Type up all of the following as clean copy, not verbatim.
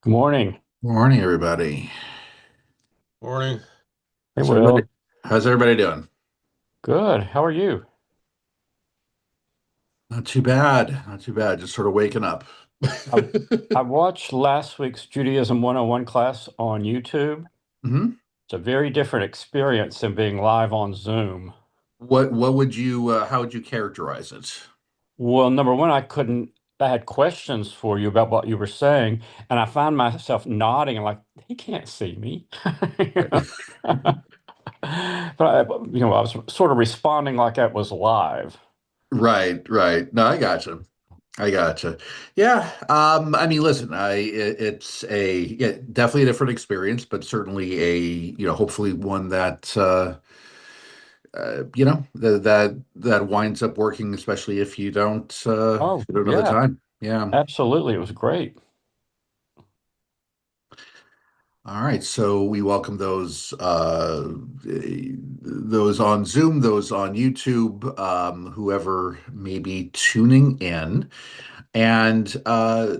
Good morning. Morning, everybody. Morning. Hey, How's everybody? Will. How's everybody doing? Good. How are you? Not too bad. Not too bad. Just sort of waking up. I, I watched last week's Judaism 101 class on YouTube. hmm It's a very different experience than being live on Zoom. What would you how would you characterize it? Well, number one, I had questions for you about what you were saying, and I found myself nodding and like, he can't see me. You know? But I was sort of responding like that was live. Right, right. No, I gotcha. I gotcha. Yeah. I mean, listen, it's definitely a different experience, but certainly hopefully one that that winds up working, especially if Oh, if you don't know the yeah, time. Yeah. absolutely. It was great. All right, so we welcome those on Zoom, those on YouTube, whoever may be tuning in. And I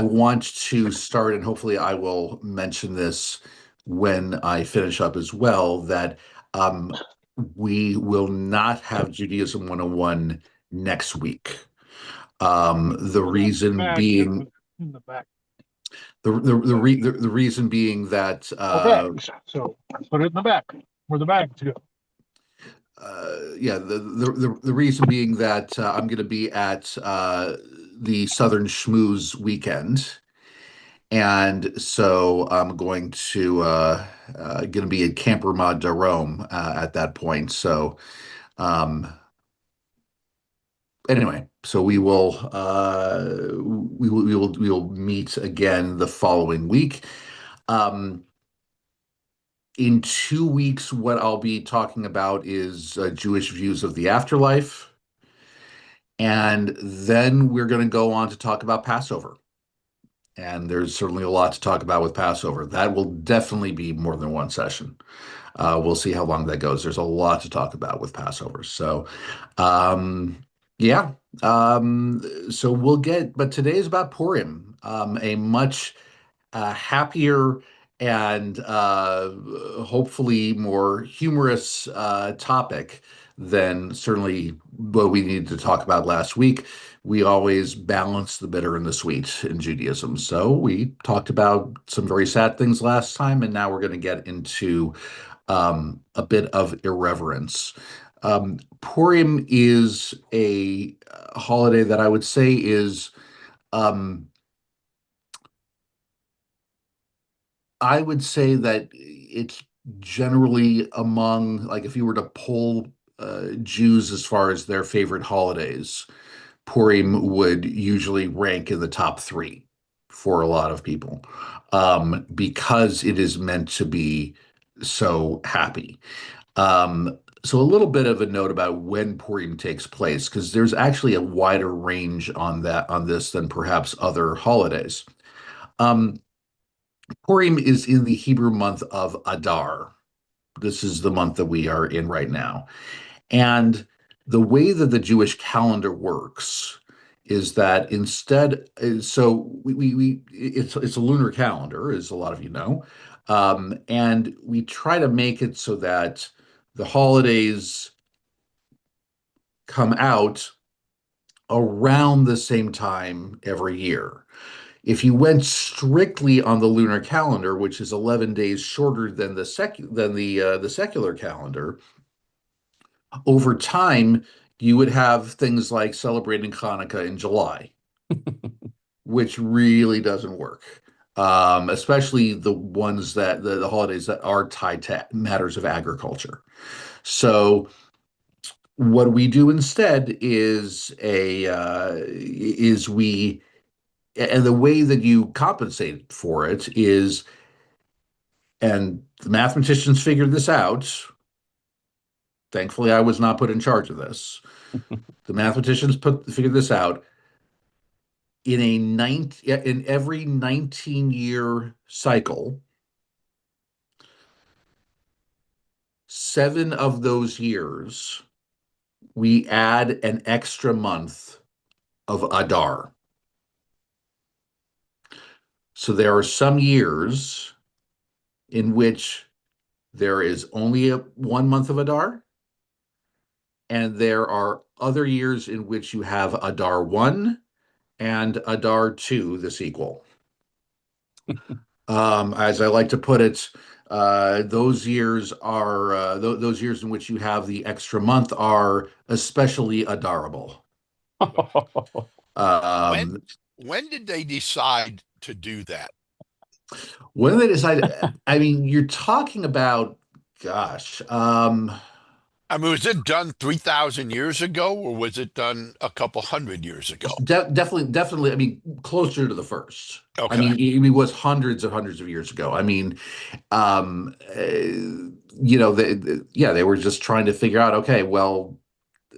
want to start, and hopefully I will mention this when I finish up as well, that um, we will not have Judaism 101 next week. The Put it in the reason bag. being In the back. the reason being that Or bags. So put it in the back. Where the bags go. yeah, the reason being that I'm going to be at the Southern Schmooze weekend, and so I'm going to be at Camper Mod de Rome at that point. So um, anyway, so we will meet again the following week. Um, in 2 weeks, what I'll be talking about is Jewish views of the afterlife. And then we're going to go on to talk about Passover. And there's certainly a lot to talk about with Passover. That will definitely be more than one session. We'll see how long that goes. There's a lot to talk about with Passover. Um, yeah. So we'll but today is about Purim, a much happier and hopefully more humorous topic than certainly what we needed to talk about last week. We always balance the bitter and the sweet in Judaism. So we talked about some very sad things last time, and now we're going to get into a bit of irreverence. Purim is a holiday that I would say is um, I would say that it's generally among, like, if you were to poll Jews as far as their favorite holidays, Purim would usually rank in the top three for a lot of people because it is meant to be so happy. So a little bit of a note about when Purim takes place, because there's actually a wider range on this than perhaps other holidays. Um, Purim is in the Hebrew month of Adar. This is the month that we are in right now. And the way that the Jewish calendar works is that instead, so we it's a lunar calendar, as a lot of you know, and we try to make it so that the holidays come out around the same time every year. If you went strictly on the lunar calendar, which is 11 days shorter than the secular calendar, over time you would have things like celebrating Hanukkah in July, which really doesn't work. Especially the ones that the holidays that are tied to matters of agriculture. So what we do instead is we and the way that you compensate for it is, and the mathematicians figured this out. Thankfully, I was not put in charge of this. The mathematicians figured this out. In every 19-year cycle, 7 of those years we add an extra month of Adar. So there are some years in which there is only 1 month of Adar, and there are other years in which you have Adar 1 and Adar 2, the sequel. As I like to put it, those years are those years in which you have the extra month are especially adorable. When Um, when did they decide to do that? when they decide, I mean, you're talking about, gosh, I mean, was it done 3,000 years ago, or was it done a couple hundred years ago? definitely. I mean, closer to the first. I Okay. mean, it was hundreds of years ago. I mean, yeah, they were just trying to figure out, okay, well,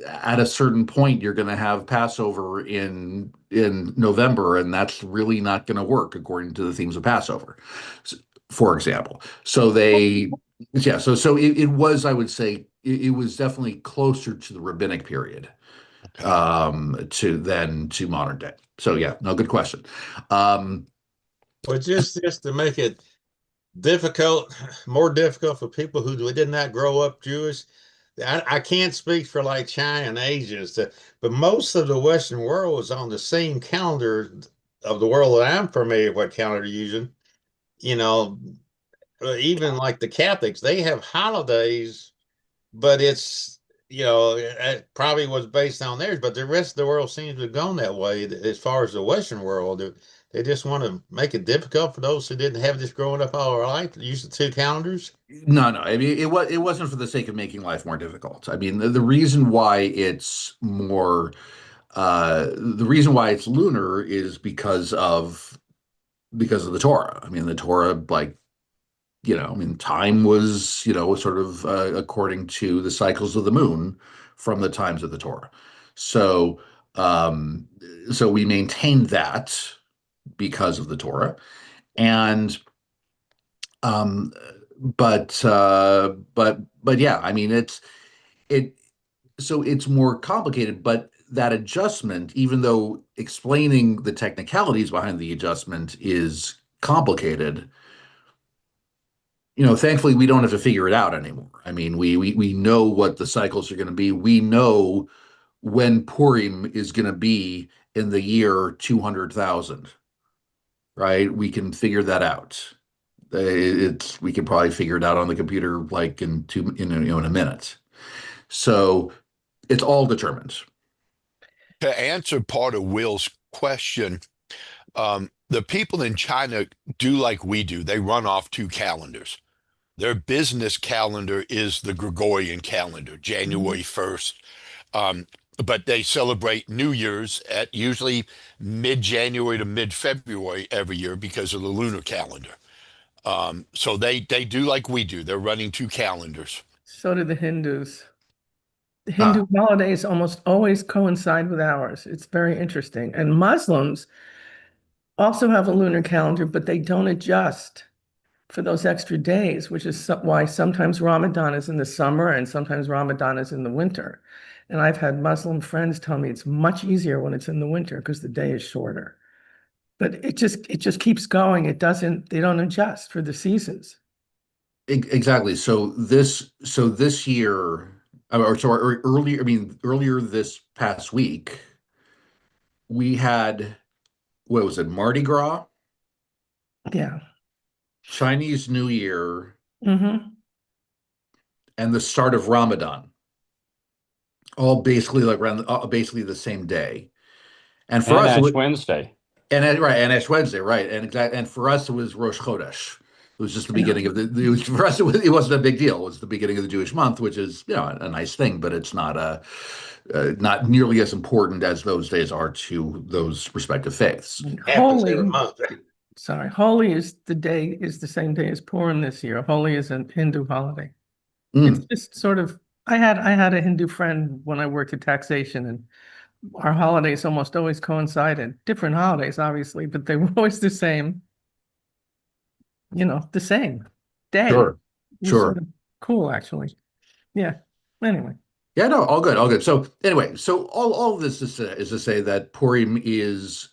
at a certain point you're going to have Passover in November, and that's really not going to work according to the themes of Passover, for example. So yeah, it was, I would say, it was definitely closer to the rabbinic period Okay. to modern day. So yeah, no, good question. Um, Well, just to make it difficult, more difficult for people who did not grow up Jewish. I can't speak for like China and Asia, but most of the Western world is on the same calendar of the world that I'm familiar with, what calendar you're using. You know, even like the Catholics, they have holidays, but it probably was based on theirs, but the rest of the world seems to have gone that way as far as the Western world. They just want to make it difficult for those who didn't have this growing up all their life to use the two calendars. no, I mean, it wasn't for the sake of making life more difficult. I mean, the reason why it's more the reason why it's lunar is because of the Torah. I mean, the Torah, like, I mean, time was, sort of according to the cycles of the moon from the times of the Torah. So, um, so we maintained that because of the Torah, and um, but yeah, I mean, it so it's more complicated, but that adjustment, even though explaining the technicalities behind the adjustment is complicated, thankfully we don't have to figure it out anymore. I mean, we know what the cycles are going to be. We know when Purim is going to be in the year 200,000, right? We can figure that out. We can probably figure it out on the computer like in a minute. So it's all determined. To answer part of Will's question, the people in China do like we do. They run off two calendars. Their business calendar is the Gregorian calendar, Mhm. January 1st. Um, but they celebrate New Year's at usually mid-January to mid-February every year because of the lunar calendar. So they do like we do. They're running two calendars. So do the Hindus. The Ah, Hindu holidays almost always coincide with ours. It's very interesting. And Muslims also have a lunar calendar, but they don't adjust for those extra days, which is why sometimes Ramadan is in the summer and sometimes Ramadan is in the winter. And I've had Muslim friends tell me it's much easier when it's in the winter because the day is shorter. But it just keeps going. They don't adjust for the seasons. exactly. So this year, or earlier, I mean, earlier this past week, we had, what was it, Mardi Gras, Yeah. Chinese New Year, Hmm. and the start of Ramadan, all basically like around basically the same day. And for And us, Ash Wednesday. right, and Ash Wednesday, right, and for us, it was Rosh Chodesh. It was just the Yeah. beginning of for us, it wasn't a big deal. It was the beginning of the Jewish month, which is, a nice thing, but it's not nearly as important as those days are to those respective faiths. And Happens every Holi, month. sorry, Holi is the same day as Purim this year. Holi is a Hindu holiday. It's Mm, just sort of I had a Hindu friend when I worked at taxation, and our holidays almost always coincided. Different holidays, obviously, but they were always the same day. sure, It was sort sure. of cool, actually. Yeah. Anyway. Yeah, no, all good, all good. So anyway, so all of this is to say that Purim is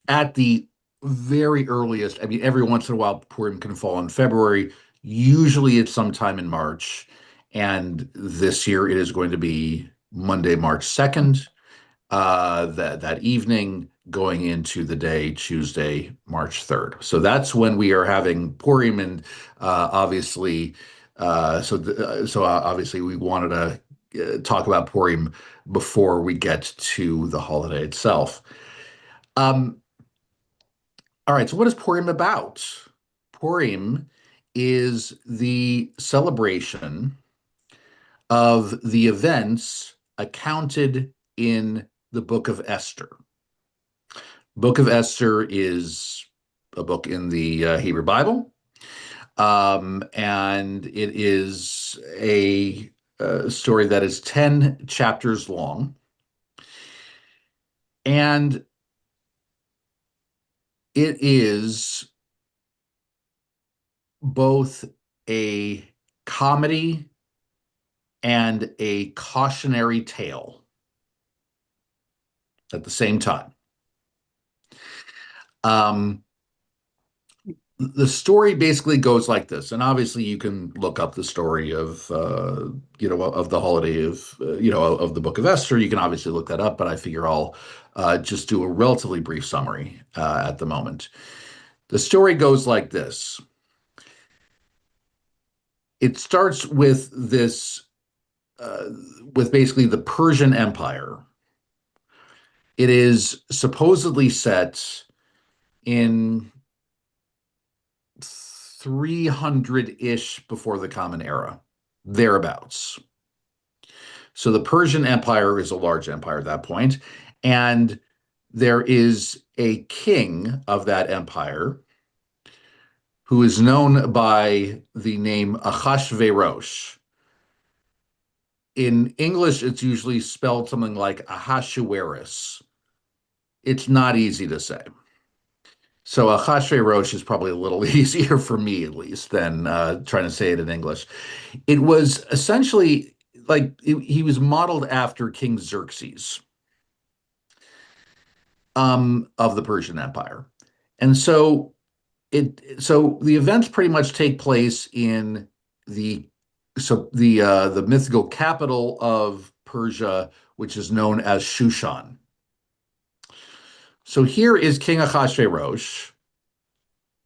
at the very earliest, I mean, every once in a while, Purim can fall in February. Usually it's sometime in March. And this year it is going to be Monday, March 2nd, that evening going into the day, Tuesday, March 3rd. So that's when we are having Purim. And obviously, obviously we wanted to talk about Purim before we get to the holiday itself. Um, all right, so what is Purim about? Purim is the celebration of the events accounted in the book of Esther. Book of Esther is a book in the Hebrew Bible, and it is a story that is 10 chapters long. And it is both a comedy and a cautionary tale at the same time. Um, the story basically goes like this, and obviously you can look up the story of of the holiday of of the Book of Esther. You can obviously look that up, but I figure I'll just do a relatively brief summary at the moment. The story goes like this. It starts with this, with basically the Persian Empire. It is supposedly set in 300-ish before the Common Era, thereabouts. So the Persian Empire is a large empire at that point, and there is a king of that empire who is known by the name Ahasuerus. In English, it's usually spelled something like Ahasuerus. It's not easy to say. So Ahasuerus is probably a little easier for me, at least, than trying to say it in English. It was essentially he was modeled after King Xerxes of the Persian Empire, and so the events pretty much take place in the the mythical capital of Persia, which is known as Shushan. So here is King Ahasuerus,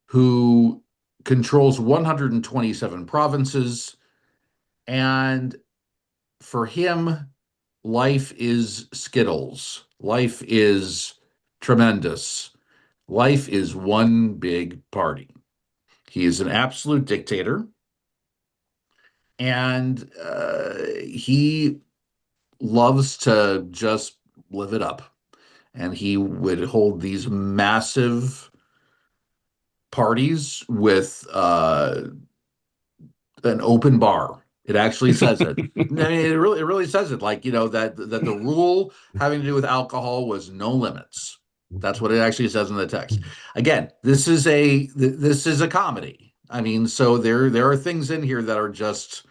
who controls 127 provinces. And for him, life is Skittles. Life is tremendous. Life is one big party. He is an absolute dictator. And he loves to just live it up. And he would hold these massive parties with an open bar. It actually says it. I mean, it really says it. Like, that the rule having to do with alcohol was no limits. That's what it actually says in the text. Again, this is a comedy. I mean, so there are things in here that are just,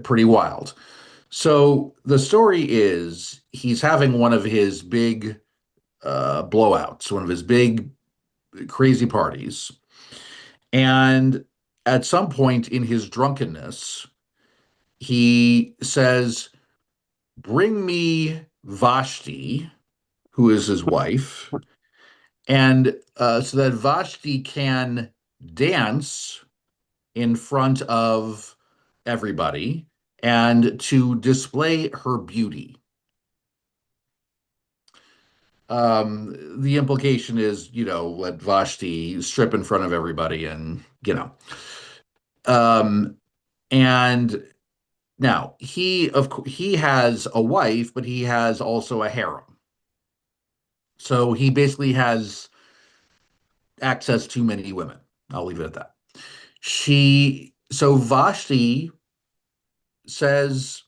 pretty wild. So the story is he's having one of his big blowouts, one of his big crazy parties. And at some point in his drunkenness, he says, "Bring me Vashti," who is his wife, and so that Vashti can dance in front of everybody and to display her beauty. The implication is, let Vashti strip in front of everybody um, and now he has a wife, but he has also a harem. So he basically has access to many women. I'll leave it at that. So Vashti says,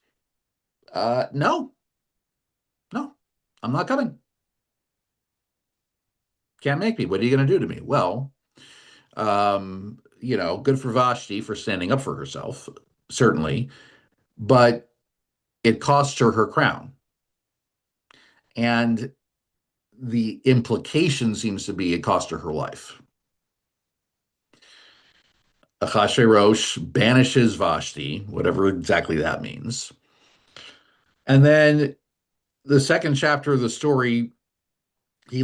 no, no, I'm not coming. Can't make me. What are you going to do to me? Well, good for Vashti for standing up for herself, certainly, but it cost her her crown. And the implication seems to be it cost her her life. Ahasuerus banishes Vashti, whatever exactly that means. And then the second chapter of the story, he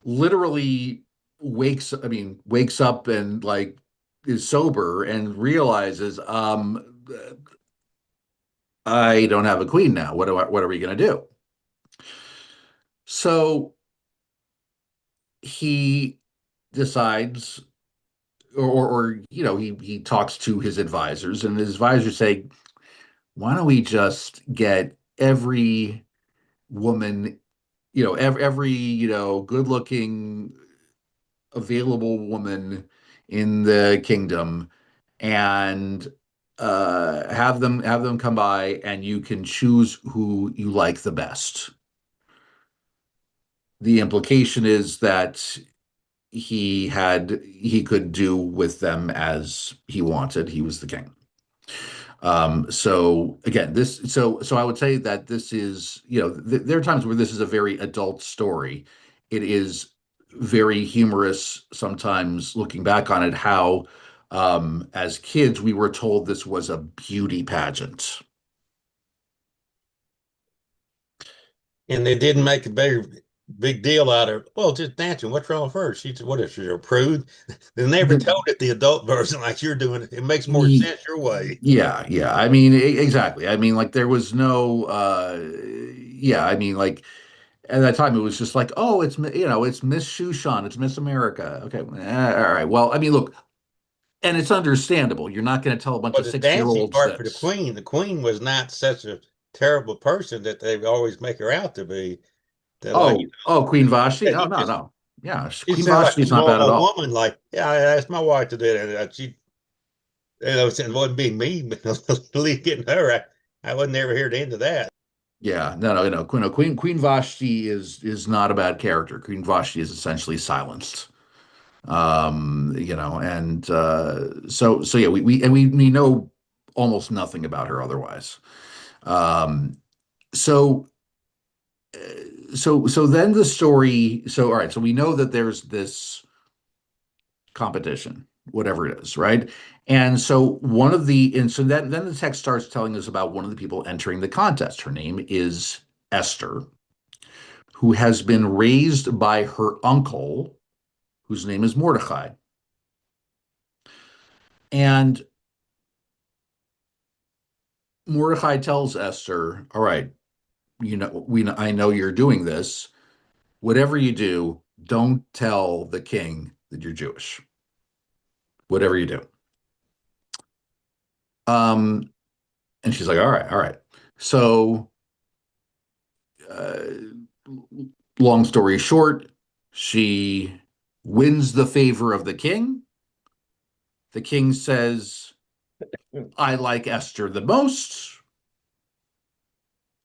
literally wakes up and like is sober and realizes, I don't have a queen now. What are we going to do? So he decides, he talks to his advisors, and his advisors say, why don't we just get every woman, every good looking available woman in the kingdom, and have them come by, and you can choose who you like the best. The implication is that he could do with them as he wanted. He was the king. So again, so I would say that this is, there are times where this is a very adult story. It is very humorous sometimes looking back on it, how as kids we were told this was a beauty pageant. And they didn't make a big deal out of, well, just dancing. What's wrong with her? She's, what is she, a prude? They never told it the adult version like you're doing. It makes more sense your way. Yeah. I mean, exactly. I mean, like there was no, yeah. I mean, like at that time it was just like, oh, it's Miss Shushan, it's Miss America. Okay, all right. Well, I mean, look, and it's understandable. You're not going to tell a bunch But of the 6 year dancing olds part for this. the queen was not such a terrible person that they always make her out to be. That like, Oh, Queen Vashti. yeah, Oh, no, no. Yeah, she Queen sounded like Vashti a is not bad at normal all. woman. Like, yeah, I asked my wife to do that. She, it wasn't being me, but getting her. I wasn't ever hear the end of that. Yeah, no. Queen Vashti is not a bad character. Queen Vashti is essentially silenced. And so yeah, we know almost nothing about her otherwise. Um, so so then the story. So all right, so we know that there's this competition, whatever it is, right? And so then the text starts telling us about one of the people entering the contest. Her name is Esther, who has been raised by her uncle, whose name is Mordecai. And Mordecai tells Esther, all right, I know you're doing this. Whatever you do, don't tell the king that you're Jewish. Whatever you do. Um, and she's like, all right. So, uh, long story short, she wins the favor of the king. The king says, I like Esther the most,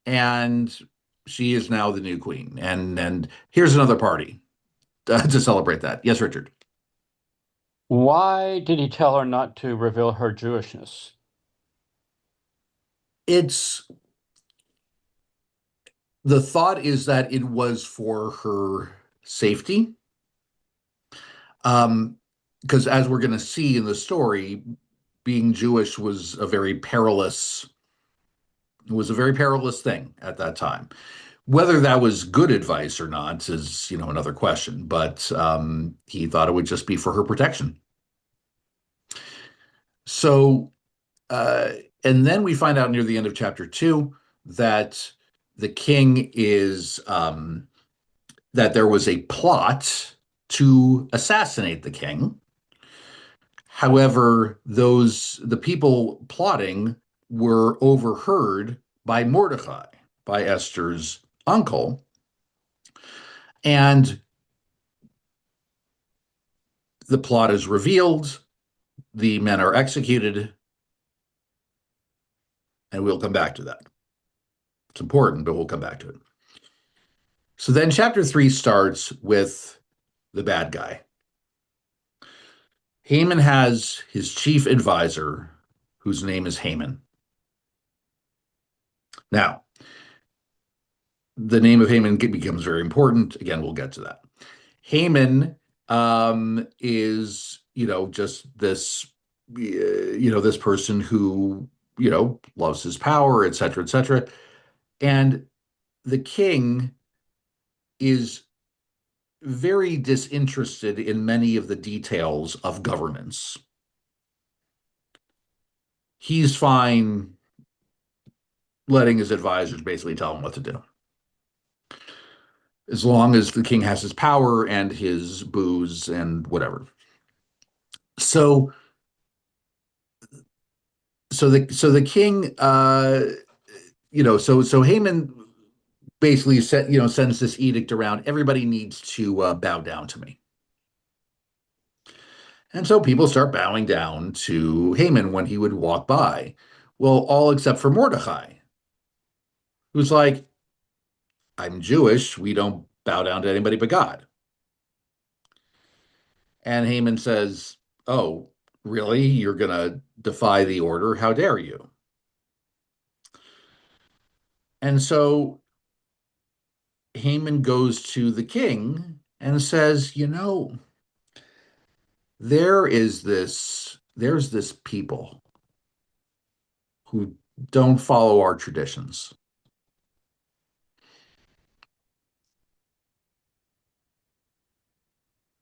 and she is now the new queen. And here's another party to celebrate that. Yes, Richard. Why did he tell her not to reveal her Jewishness? It's the thought is that it was for her safety. Because as we're going to see in the story, being Jewish was a very perilous thing at that time. Whether that was good advice or not is, another question. But he thought it would just be for her protection. So, uh, and then we find out near the end of chapter 2 that the king is that there was a plot to assassinate the king. However, the people plotting were overheard by Mordecai, by Esther's uncle, and the plot is revealed. The men are executed, and we'll come back to that. It's important, but we'll come back to it. So then chapter 3 starts with the bad guy. Haman has his chief advisor, whose name is Haman. Now, the name of Haman becomes very important. Again, we'll get to that. Haman is, just this, this person who, loves his power, et cetera, et cetera. And the king is very disinterested in many of the details of governance. He's fine letting his advisors basically tell him what to do, as long as the king has his power and his booze and whatever. So, the king, so Haman basically sends this edict around. Everybody needs to bow down to me. And so people start bowing down to Haman when he would walk by. Well, all except for Mordecai, who's like, I'm Jewish. We don't bow down to anybody but God. And Haman says, oh, really? You're going to defy the order? How dare you? And so Haman goes to the king and says, there's this people who don't follow our traditions.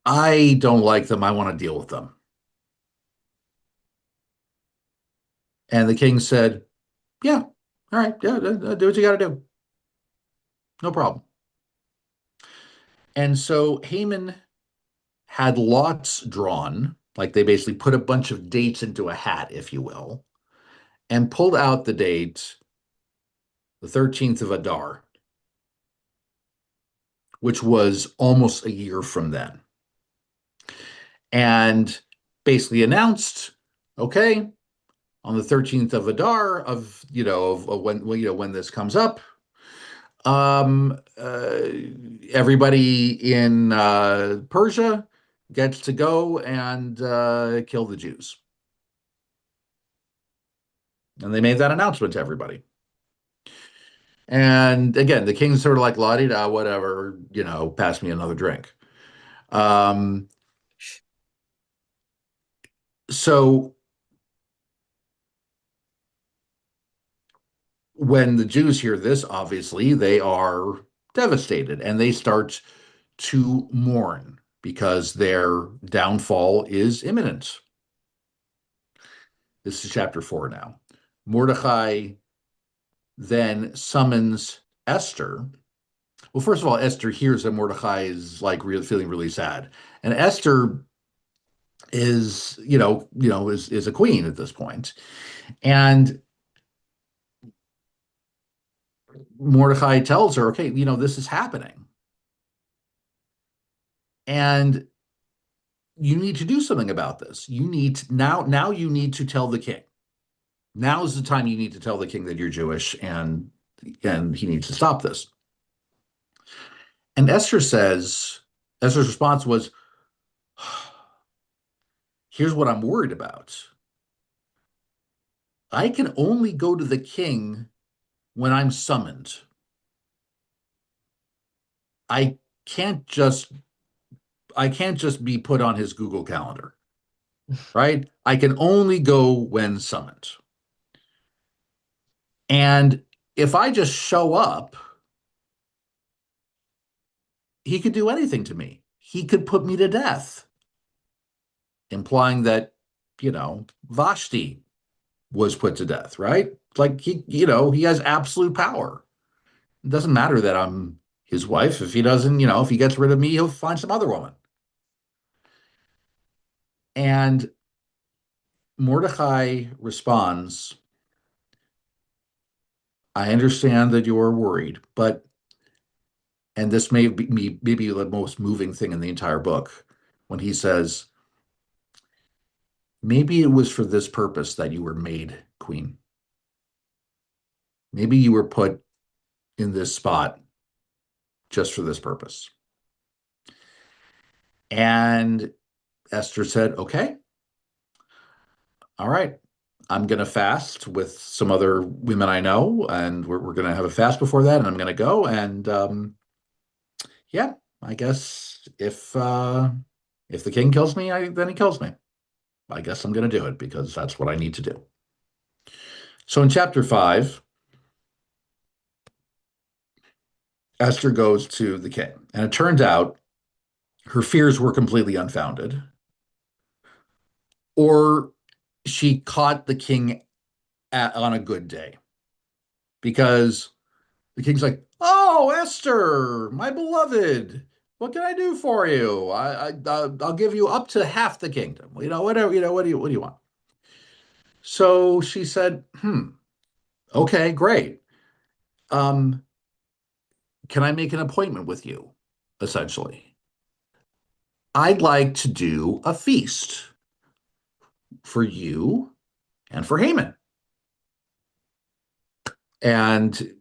I don't like them. I want to deal with them. And the king said, yeah, all right, yeah, do what you got to do. No problem. And so Haman had lots drawn, like they basically put a bunch of dates into a hat, if you will, and pulled out the date, the 13th of Adar, which was almost a year from then, and basically announced, okay, on the 13th of Adar of when this comes up, everybody in Persia gets to go and kill the Jews. And they made that announcement to everybody. And again, the king's sort of like, la di da, whatever, pass me another drink. So when the Jews hear this, obviously, they are devastated and they start to mourn because their downfall is imminent. This is chapter 4 now. Mordecai then summons Esther. Well, first of all, Esther hears that Mordecai is like feeling really sad, and Esther is, is a queen at this point, and Mordecai tells her, okay, this is happening, and you need to do something about this. You need to, now you need to tell the king. Now is the time you need to tell the king that you're Jewish and he needs to stop this. And Esther's response was, here's what I'm worried about. I can only go to the king when I'm summoned. I can't just be put on his Google Calendar, right? I can only go when summoned. And if I just show up, he could do anything to me. He could put me to death, implying that, Vashti was put to death, right? Like he has absolute power. It doesn't matter that I'm his wife. If he doesn't, if he gets rid of me, he'll find some other woman. And Mordecai responds, I understand that you're worried, and this may be maybe the most moving thing in the entire book, when he says, maybe it was for this purpose that you were made queen. Maybe you were put in this spot just for this purpose. And Esther said, okay, all right, I'm going to fast with some other women I know, and we're going to have a fast before that, and I'm going to go. And yeah, I guess if the king kills me, then he kills me. I guess I'm going to do it because that's what I need to do. So in chapter 5, Esther goes to the king, and it turned out her fears were completely unfounded, or she caught the king on a good day because the king's like, "Oh, Esther, my beloved, what can I do for you? I'll give you up to half the kingdom. Whatever. What do you want?" So she said, okay, great. Um, can I make an appointment with you? Essentially, I'd like to do a feast for you and for Haman. And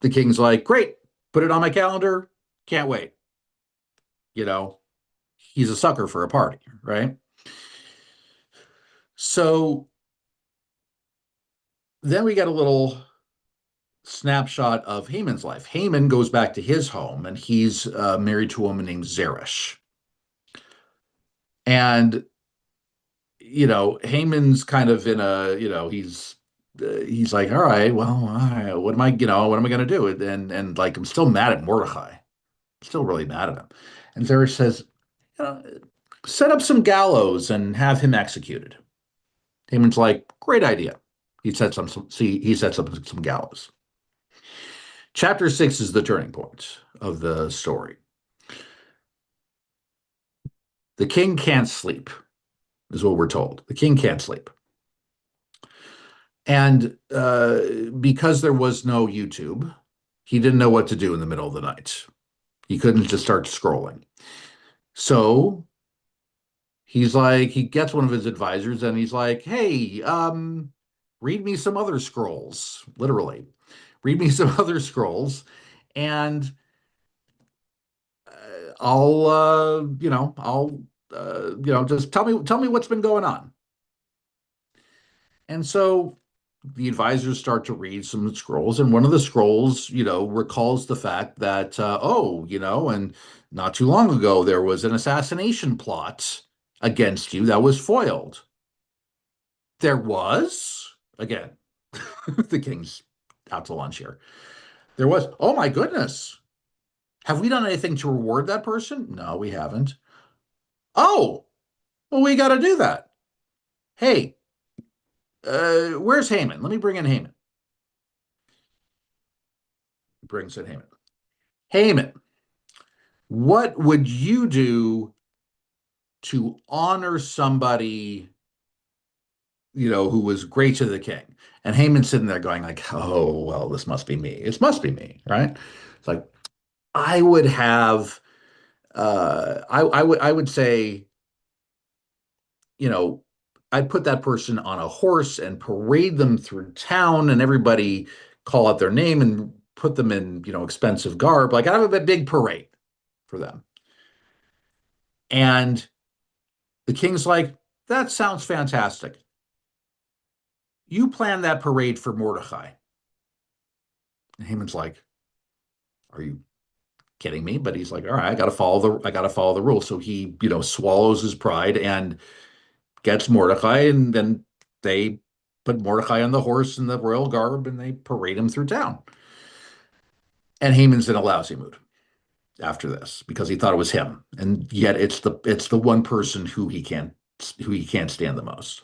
the king's like, great, put it on my calendar. Can't wait. You know, he's a sucker for a party, right? So then we get a little snapshot of Haman's life. Haman goes back to his home and he's married to a woman named Zeresh. And, Haman's kind of in a, he's like, all right, well, all right, what am I going to do? And like, I'm still mad at Mordecai. Still really mad at him. And Zeresh says, you know, set up some gallows and have him executed. Haman's like, great idea. He sets up some gallows. Chapter 6 is the turning point of the story. The king can't sleep, is what we're told. The king can't sleep. And because there was no YouTube, he didn't know what to do in the middle of the night. He couldn't just start scrolling. So he gets one of his advisors and he's like, hey, read me some other scrolls, literally. Read me some other scrolls, and just tell me what's been going on. And so the advisors start to read some scrolls, and one of the scrolls, recalls the fact that, and not too long ago, there was an assassination plot against you that was foiled. There was, again, the king's out to lunch here. There was, oh my goodness. Have we done anything to reward that person? No, we haven't. Oh, well, we got to do that. Hey, where's Haman? Let me bring in Haman. Brings in Haman. Haman, what would you do to honor somebody, who was great to the king? And Haman's sitting there going like, oh, well, this must be me. It must be me, right? It's like, I would have, I would say, I'd put that person on a horse and parade them through town, and everybody call out their name and put them in, expensive garb. Like, I'd have a big parade for them. And the king's like, that sounds fantastic. You plan that parade for Mordecai. And Haman's like, are you kidding me? But he's like, all right, I got to follow the rules. So he, swallows his pride and gets Mordecai, and then they put Mordecai on the horse in the royal garb and they parade him through town. And Haman's in a lousy mood after this because he thought it was him, and yet it's the one person who he can't stand the most.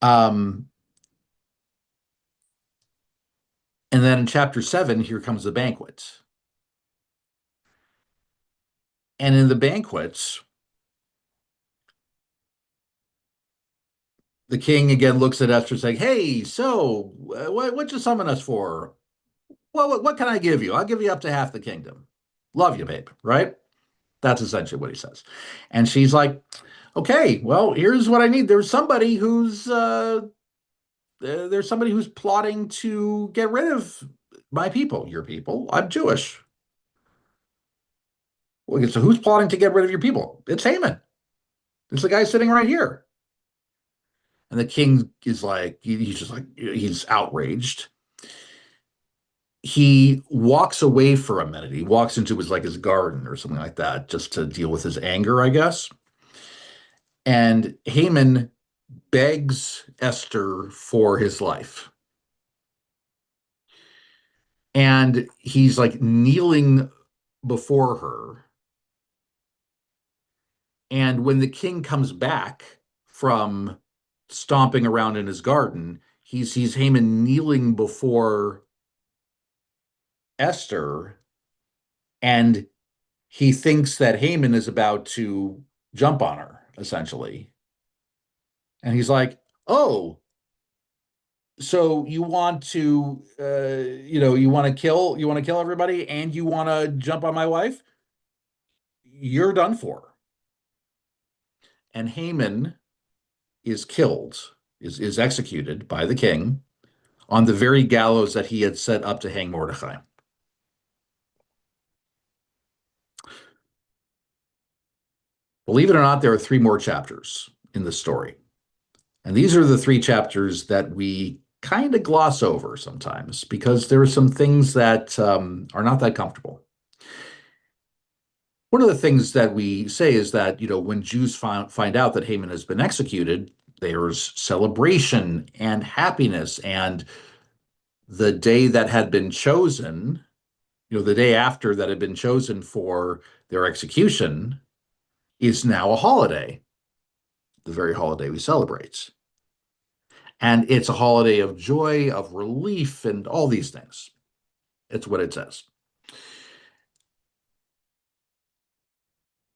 And then in chapter 7, here comes the banquet. And in the banquets, the king again looks at Esther saying, hey, so what you summon us for? Well, what can I give you? I'll give you up to half the kingdom. Love you, babe, right? That's essentially what he says. And she's like, okay, well, here's what I need. There's somebody who's plotting to get rid of my people, your people. I'm Jewish. Well, so who's plotting to get rid of your people? It's Haman. It's the guy sitting right here. And the king is like, he's just like, he's outraged. He walks away for a minute. He walks into his garden or something like that, just to deal with his anger, I guess. And Haman begs Esther for his life. And he's like kneeling before her. And when the king comes back from stomping around in his garden, he sees Haman kneeling before Esther, and he thinks that Haman is about to jump on her, essentially. And he's like, "Oh, so you want to, you want to kill everybody, and you want to jump on my wife? You're done for." And Haman is killed, is executed by the king on the very gallows that he had set up to hang Mordecai. Believe it or not, there are 3 more chapters in the story. And these are the 3 chapters that we kind of gloss over sometimes because there are some things that are not that comfortable. One of the things that we say is that, when Jews find out that Haman has been executed, there's celebration and happiness. And the day that had been chosen, the day after that had been chosen for their execution, is now a holiday, the very holiday we celebrate. And it's a holiday of joy, of relief, and all these things. It's what it says.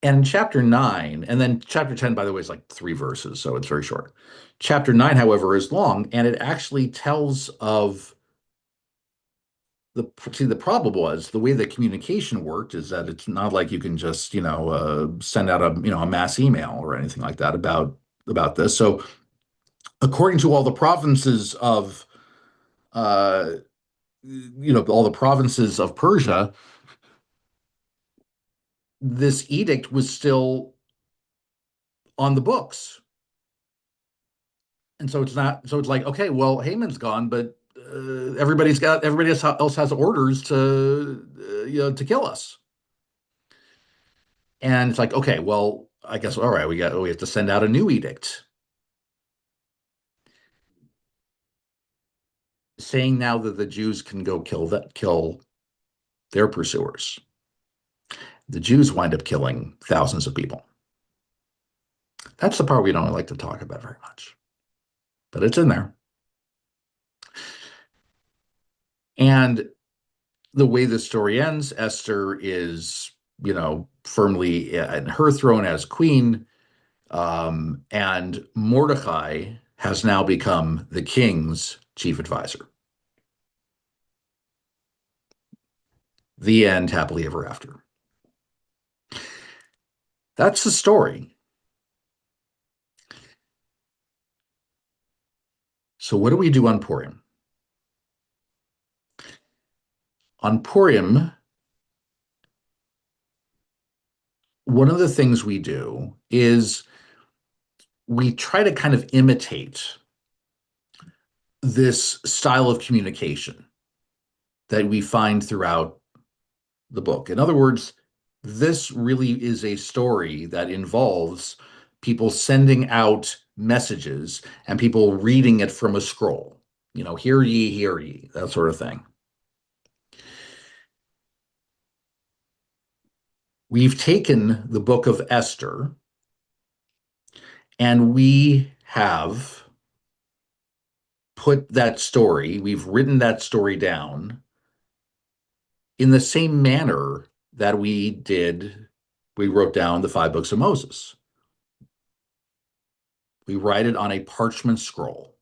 And chapter 9, and then chapter 10, by the way, is like 3 verses, so it's very short. Chapter 9, however, is long, and it actually tells of the problem was the way the communication worked is that it's not like you can just, send out a mass email or anything like that about this. So according to all the provinces of, all the provinces of Persia, this edict was still on the books. And so it's like, okay, well, Haman's gone, but everybody else has orders to kill us. And it's like, okay, well, I guess, all right, we have to send out a new edict saying now that the Jews can go kill their pursuers. The Jews wind up killing thousands of people. That's the part we don't like to talk about very much, but it's in there. And the way the story ends, Esther is, firmly in her throne as queen, and Mordecai has now become the king's chief advisor. The end, happily ever after. That's the story. So what do we do on Purim? On Purim, one of the things we do is we try to kind of imitate this style of communication that we find throughout the book. In other words, this really is a story that involves people sending out messages and people reading it from a scroll. Hear ye, that sort of thing. We've taken the book of Esther and we have we've written that story down in the same manner that we wrote down the 5 books of Moses. We write it on a parchment scroll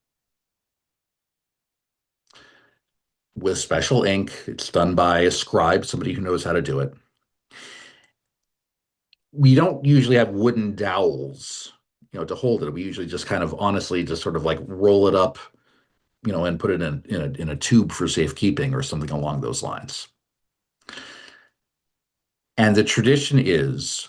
with special ink. It's done by a scribe, somebody who knows how to do it. We don't usually have wooden dowels, to hold it. We usually just kind of honestly just sort of like roll it up, and put it in a tube for safekeeping or something along those lines. And the tradition is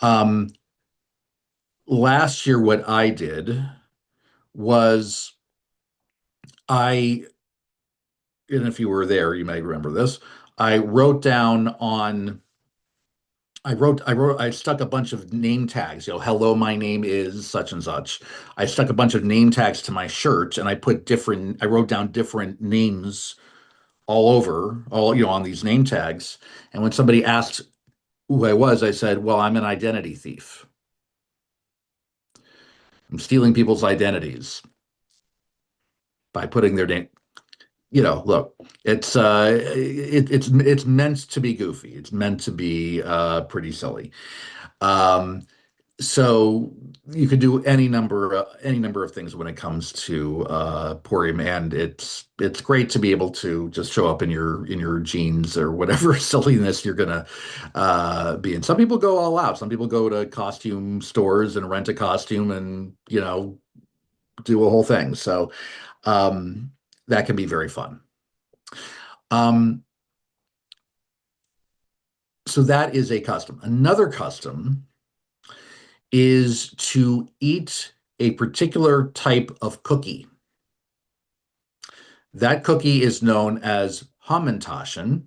Um, Last year, what I did was I, and if you were there, you may remember this. I wrote down on, I stuck a bunch of name tags, hello, my name is such and such. I stuck a bunch of name tags to my shirt and I wrote down different names all over, on these name tags. And when somebody asked who I was, I said, well, I'm an identity thief. I'm stealing people's identities by putting their name. Look, it's meant to be goofy. It's meant to be pretty silly. Um, so you could do any number of things when it comes to Purim, and it's great to be able to just show up in your jeans or whatever silliness you're gonna be in. Some people go all out. Some people go to costume stores and rent a costume and do a whole thing. So um, that can be very fun. Um, so that is a custom. Another custom is to eat a particular type of cookie. That cookie is known as Hamantaschen.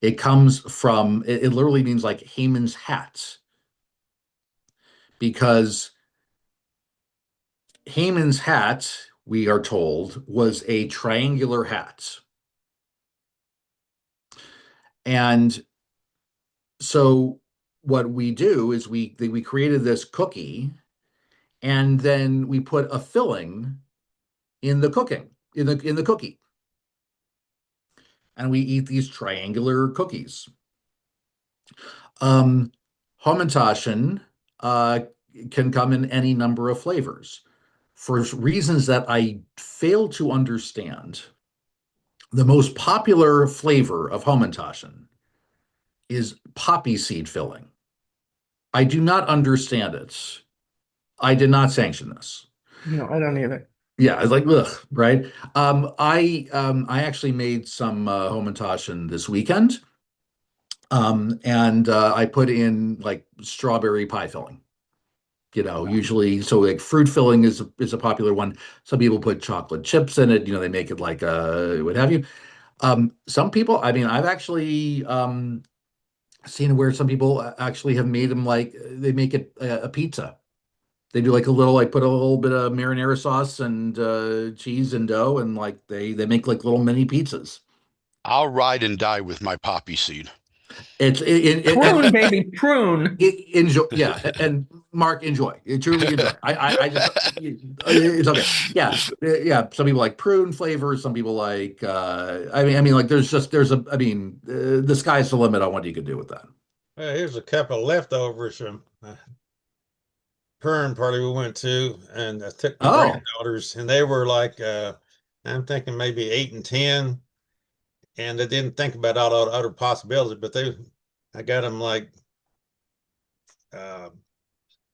It literally means like Haman's hat, because Haman's hat, we are told, was a triangular hat. And so what we do is we created this cookie, and then we put a filling in the cookie, and we eat these triangular cookies. Hamantaschen uh, can come in any number of flavors. For reasons that I fail to understand, the most popular flavor of Hamantaschen is poppy seed filling. I do not understand it. I did not sanction this. No, I don't either. Yeah, it's like, ugh, right? I actually made some Hamantaschen this weekend, and I put in like strawberry pie filling. Usually, so like fruit filling is a popular one. Some people put chocolate chips in it. They make it like what have you. Some people, I mean, I've actually seen where some people actually have made them like they make it a pizza. They do like put a little bit of marinara sauce and cheese and dough, and like they make like little mini pizzas. I'll ride and die with my poppy seed. It's Prune, baby, prune. enjoy, yeah, and Mark, enjoy. Truly enjoy. I just it's okay. Yeah, yeah. Some people like prune flavor. Some people like. I mean, like there's a. I mean, the sky's the limit on what you can do with that. Here's a couple of leftovers from Purim party we went to, and I took my Oh, granddaughters, and they were like, I'm thinking maybe 8 and 10, and they didn't think about all the other possibilities, but I got them like, uh,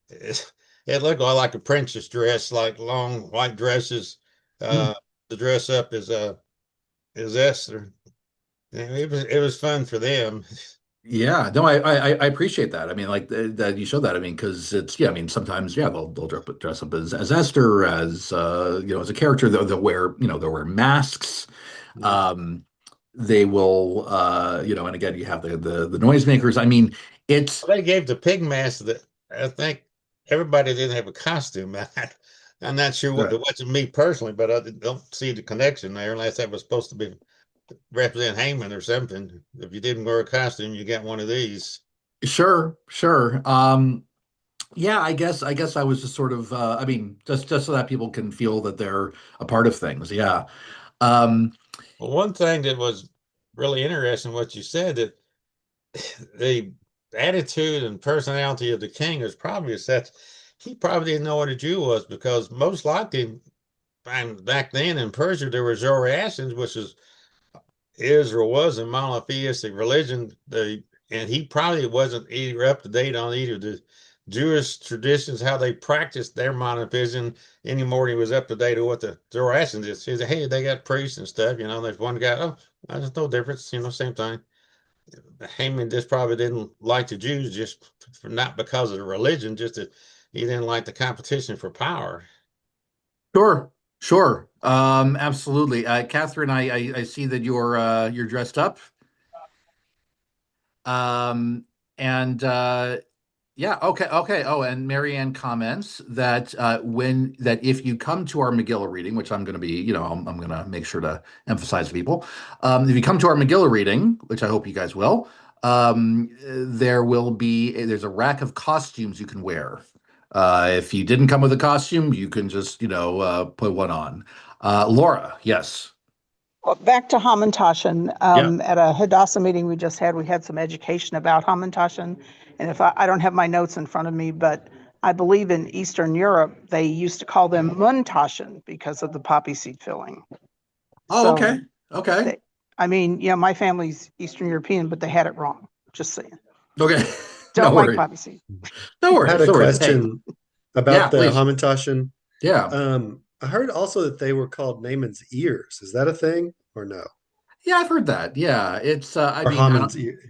it looked like a princess dress, like long white dresses. hmm. The dress up is Esther. And it was fun for them. Yeah. No, I appreciate that. I mean, like that you showed that. I mean, because it's yeah. I mean, sometimes yeah, they'll dress up as Esther, as as a character. They'll wear masks. Yeah. Um, they will, and again, you have the noisemakers. I mean, it's They gave the pig mask that I think everybody didn't have a costume. I'm not sure what it wasn't me personally, but I don't see the connection there unless that was supposed to be represent Haman or something. If you didn't wear a costume, you get one of these. sure, sure. Yeah, I guess I was just sort of, I mean, just so that people can feel that they're a part of things. Yeah. Um, Well, one thing that was really interesting what you said, that the attitude and personality of the king is probably such he probably didn't know what a Jew was, because most likely, and back then in Persia there were Zoroastrians, which is or was a monotheistic religion. And he probably wasn't either up to date on either the Jewish traditions, how they practiced their monotheism, any more than he was up to date on what the Zoroastrians did. He said, hey, they got priests and stuff, there's one guy, oh, there's no difference, same thing. Haman just probably didn't like the Jews just for not because of the religion, just that he didn't like the competition for power. Sure, sure. Absolutely. Catherine, I see that you're dressed up. Um, and yeah, okay, okay. Oh, and Marianne comments that when that if you come to our Megillah reading, which I'm going to be, I'm going to make sure to emphasize to people, if you come to our Megillah reading, which I hope you guys will, there's a rack of costumes you can wear. If you didn't come with a costume, you can just, put one on. Laura, yes. Well, back to Hamantaschen. Yeah. At a Hadassah meeting we had some education about Hamantaschen. And if I don't have my notes in front of me, but I believe in Eastern Europe, they used to call them Muntaschen because of the poppy seed filling. Oh, So okay. Okay. my family's Eastern European, but they had it wrong. Just saying. Okay. No Don't like worries. poppy seed. No I had worries. a No worries. Hey, question yeah, about the please. Hamantaschen. Yeah. I heard also that they were called Naaman's ears. Is that a thing or no? Yeah, I've heard that. Yeah. It's I Or mean, I don't Haman's ears.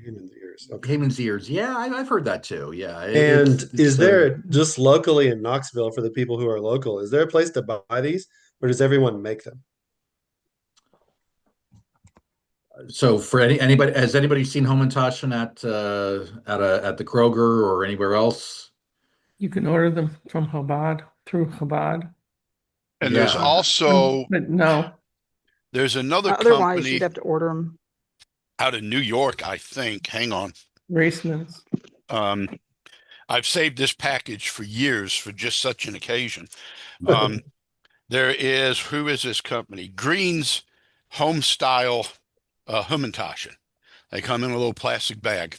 Okay. Haman's ears. Yeah, I've heard that too. Yeah. And It's is there just locally in Knoxville for the people who are local? Is there a place to buy these, or does everyone make them? so for anybody, has anybody seen Hamantaschen at the Kroger or anywhere else? You can order them from Chabad, through Chabad. And there's Yeah. also But no, there's another Otherwise, you'd company have to order them. out of New York, I think. Hang on. Raceman's. Um, I've saved this package for years for just such an occasion. Um, who is this company? Green's Home Style Hamantaschen. They come in a little plastic bag.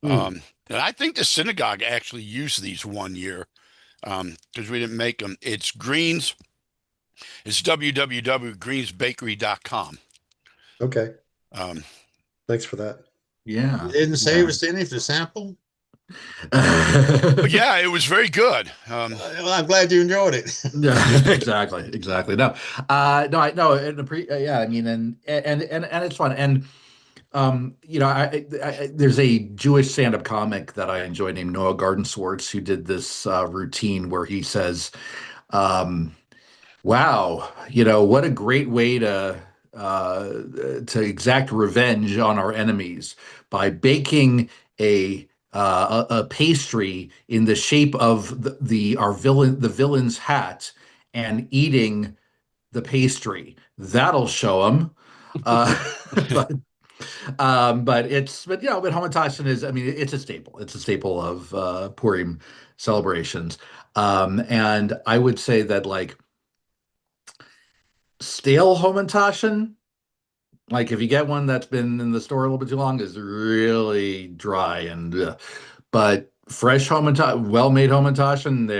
Mm. And I think the synagogue actually used these one year because we didn't make them. It's Green's. It's www.greensbakery.com. Okay. Um, Thanks for that. Yeah. You didn't save us any for sample? but yeah, it was very good. Well, I'm glad you enjoyed it. Yeah, exactly. No, no, yeah, I mean, and it's fun. And there's a Jewish stand-up comic that I enjoy named Noah Garden Swartz who did this routine where he says, "Wow, what a great way to exact revenge on our enemies by baking a pastry in the shape of the villain's hat and eating the pastry. That'll show them." But but Hamantaschen is, I mean, it's a staple. It's a staple of Purim celebrations. And I would say that like stale Hamantaschen, like if you get one that's been in the store a little bit too long, is really dry and but fresh Hamantaschen, well-made Hamantaschen,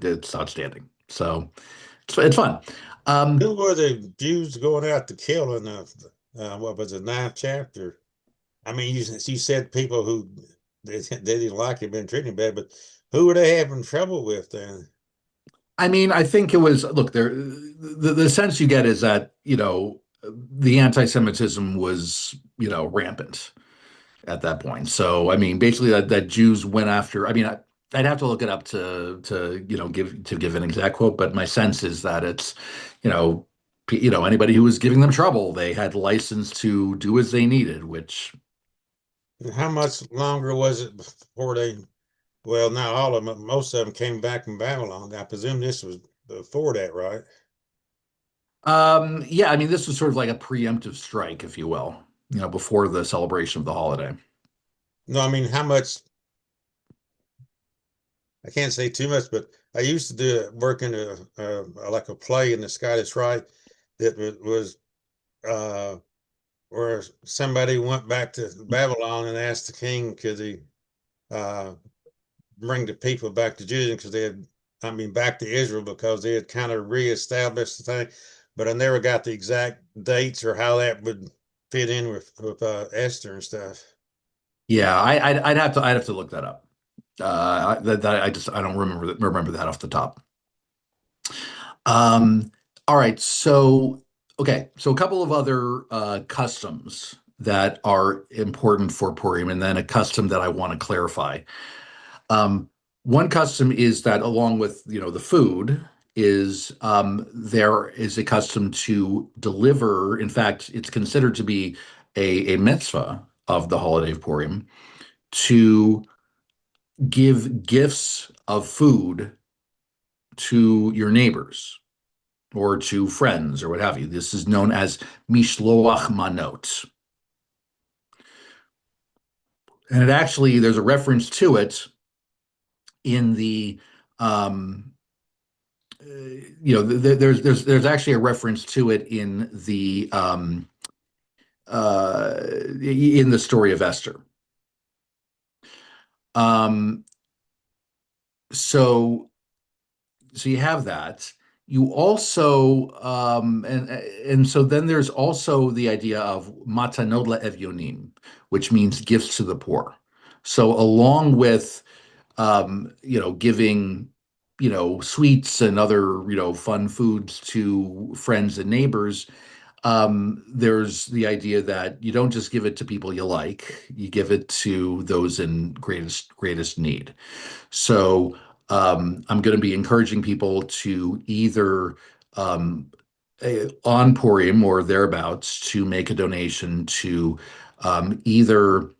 it's outstanding. So it's fun. Who were the Jews going out to kill in what was the ninth chapter? I mean, you said people who they didn't like it, been treating bad, but who were they having trouble with then? I mean, I think it was, look, the sense you get is that, the anti-Semitism was, rampant at that point. So, I mean, basically that Jews went after, I mean, I'd have to look it up to give an exact quote, but my sense is that it's, anybody who was giving them trouble, they had license to do as they needed, which How much longer was it before well, not all of them, most of them came back from Babylon. I presume this was before that, right? yeah, I mean, this was sort of like a preemptive strike, if you will, before the celebration of the holiday. No, I mean, how much? I can't say too much, but I used to do work in like a play in the Scottish Rite that was where somebody went back to Babylon and asked the king could he uh, bring the people back to Judaism because back to Israel because they had kind of reestablished the thing, but I never got the exact dates or how that would fit in with Esther and stuff. Yeah, I'd have to look that up. I don't remember that off the top. All right, so okay, so a couple of other customs that are important for Purim, and then a custom that I want to clarify. Um, One custom is that, along with the food, is there is a custom to deliver. In fact, it's considered to be a mitzvah of the holiday of Purim to give gifts of food to your neighbors or to friends or what have you. This is known as mishloach manot. And it actually, there's a reference to it in the, there's actually a reference to it in the story of Esther. Um, so so you have that. You also and so then there's also the idea of matanot le'evyonim, which means gifts to the poor. So along with giving sweets and other fun foods to friends and neighbors, there's the idea that you don't just give it to people you like, you give it to those in greatest need. So I'm going to be encouraging people to either on Purim or thereabouts to make a donation to either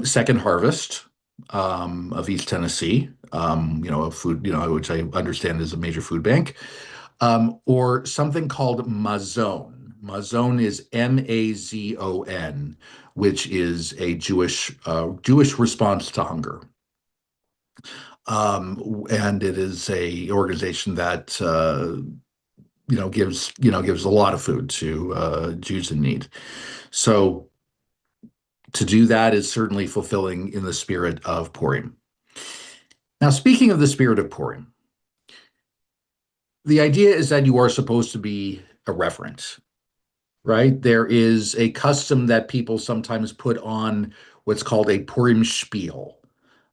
Second Harvest of East Tennessee, a food, which I understand is a major food bank, or something called Mazon. Mazon is Mazon, which is a Jewish response to hunger. And it is a organization that gives a lot of food to Jews in need. So to do that is certainly fulfilling in the spirit of Purim. Now, speaking of the spirit of Purim, the idea is that you are supposed to be irreverent, right? There is a custom that people sometimes put on what's called a Purim spiel.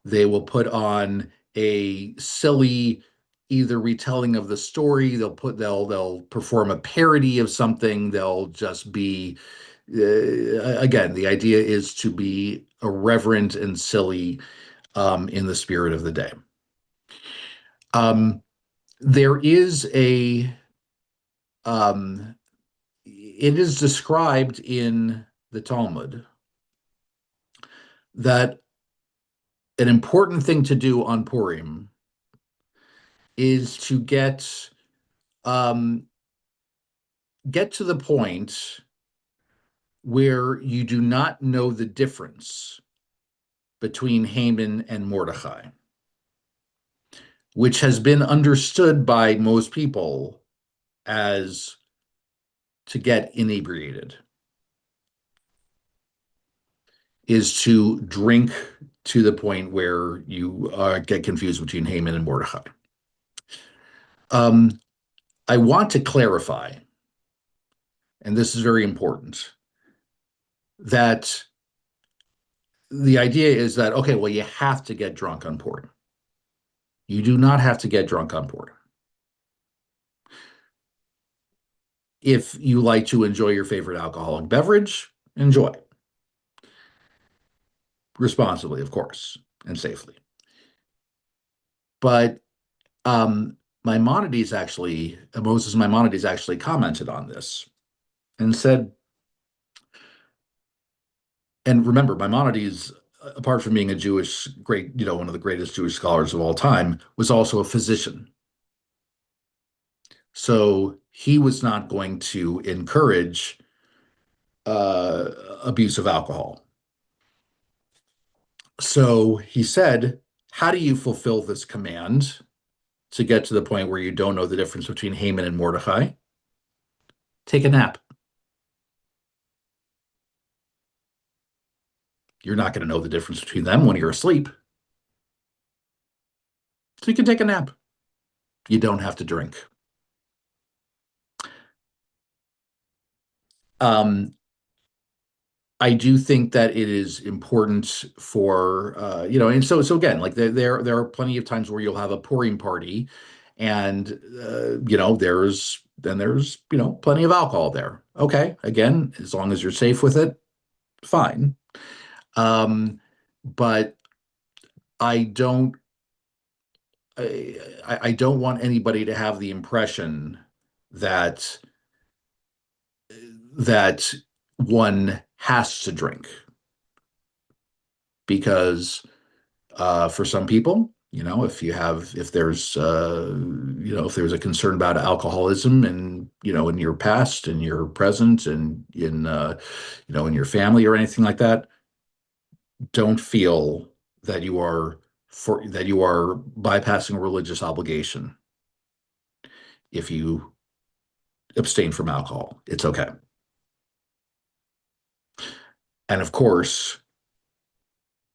They will put on a silly either retelling of the story, they'll perform a parody of something, they'll just be again, the idea is to be irreverent and silly in the spirit of the day. There is it is described in the Talmud that an important thing to do on Purim is to get to the point where you do not know the difference between Haman and Mordechai, which has been understood by most people as to get inebriated, is to drink to the point where you get confused between Haman and Mordechai. I want to clarify, and this is very important, that the idea is that, okay, well, you have to get drunk on Purim. You do not have to get drunk on Purim. If you like to enjoy your favorite alcoholic beverage, enjoy. Responsibly, of course, and safely. But Moses Maimonides actually commented on this and said, and remember, Maimonides, apart from being a one of the greatest Jewish scholars of all time, was also a physician. So he was not going to encourage abuse of alcohol. So he said, how do you fulfill this command to get to the point where you don't know the difference between Haman and Mordechai? Take a nap. You're not going to know the difference between them when you're asleep. So you can take a nap. You don't have to drink. I do think that it is important for and so again, like there are plenty of times where you'll have a Purim party, and there's plenty of alcohol there. Okay, again, as long as you're safe with it, fine. But I don't I don't want anybody to have the impression that that one has to drink because for some people, if there's a concern about alcoholism and, in your past and your present and in your family or anything like that, don't feel that you are bypassing a religious obligation if you abstain from alcohol. It's okay. And of course,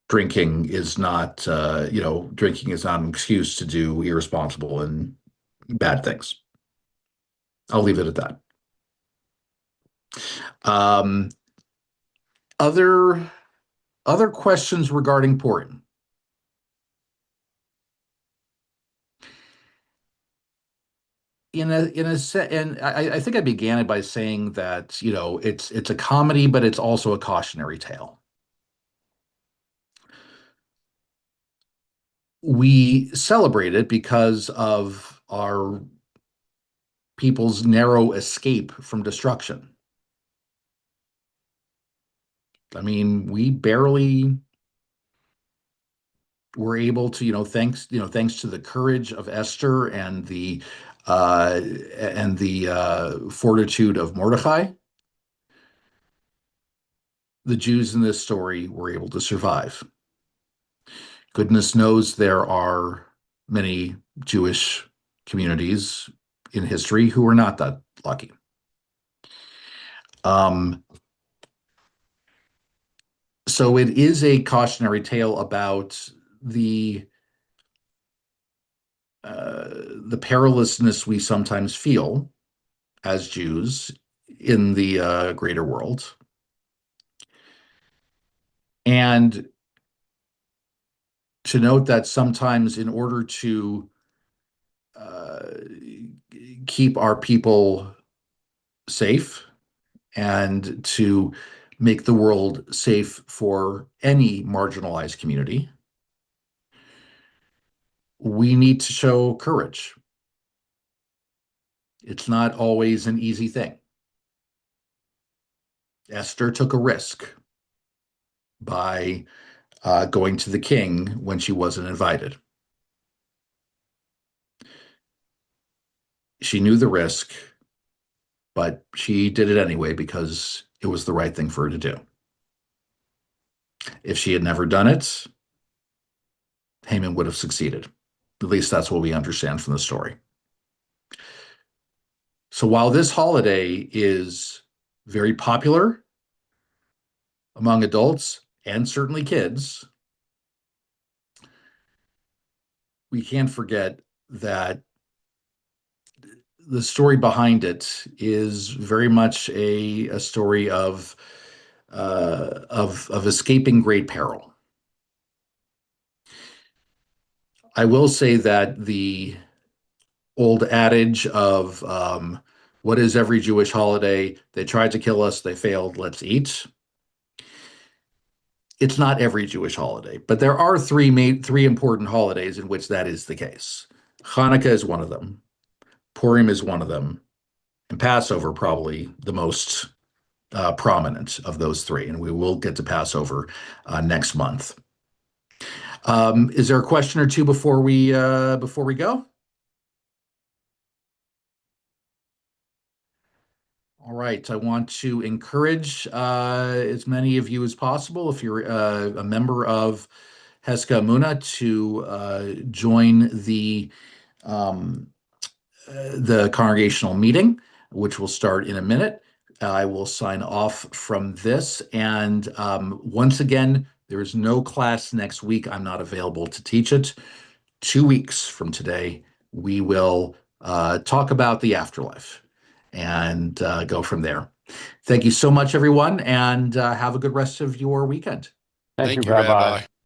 drinking is not an excuse to do irresponsible and bad things. I'll leave it at that. Um, other questions regarding Purim? And I think I began it by saying that, it's a comedy, but it's also a cautionary tale. We celebrate it because of our people's narrow escape from destruction. I mean, we barely were able to, thanks to the courage of Esther and the fortitude of Mordecai, the Jews in this story were able to survive. Goodness knows there are many Jewish communities in history who are not that lucky. So it is a cautionary tale about the perilousness we sometimes feel as Jews in the greater world. And to note that sometimes in order to keep our people safe and to make the world safe for any marginalized community, we need to show courage. It's not always an easy thing. Esther took a risk by going to the king when she wasn't invited. She knew the risk, but she did it anyway because it was the right thing for her to do. If she had never done it, Haman would have succeeded. At least that's what we understand from the story. So while this holiday is very popular among adults and certainly kids, we can't forget that the story behind it is very much a story of escaping great peril. I will say that the old adage of what is every Jewish holiday? They tried to kill us, they failed, let's eat. It's not every Jewish holiday, but there are three important holidays in which that is the case. Hanukkah is one of them. Purim is one of them. And Passover probably the most prominent of those three. And we will get to Passover next month. Is there a question or two before we go? All right. I want to encourage as many of you as possible, if you're a member of Heska Amuna, to join the congregational meeting, which will start in a minute. I will sign off from this. And once again, there is no class next week. I'm not available to teach it. 2 weeks from today, we will talk about the afterlife and go from there. Thank you so much, everyone, and have a good rest of your weekend. Thank you, Thank you, Rabbi. Rabbi.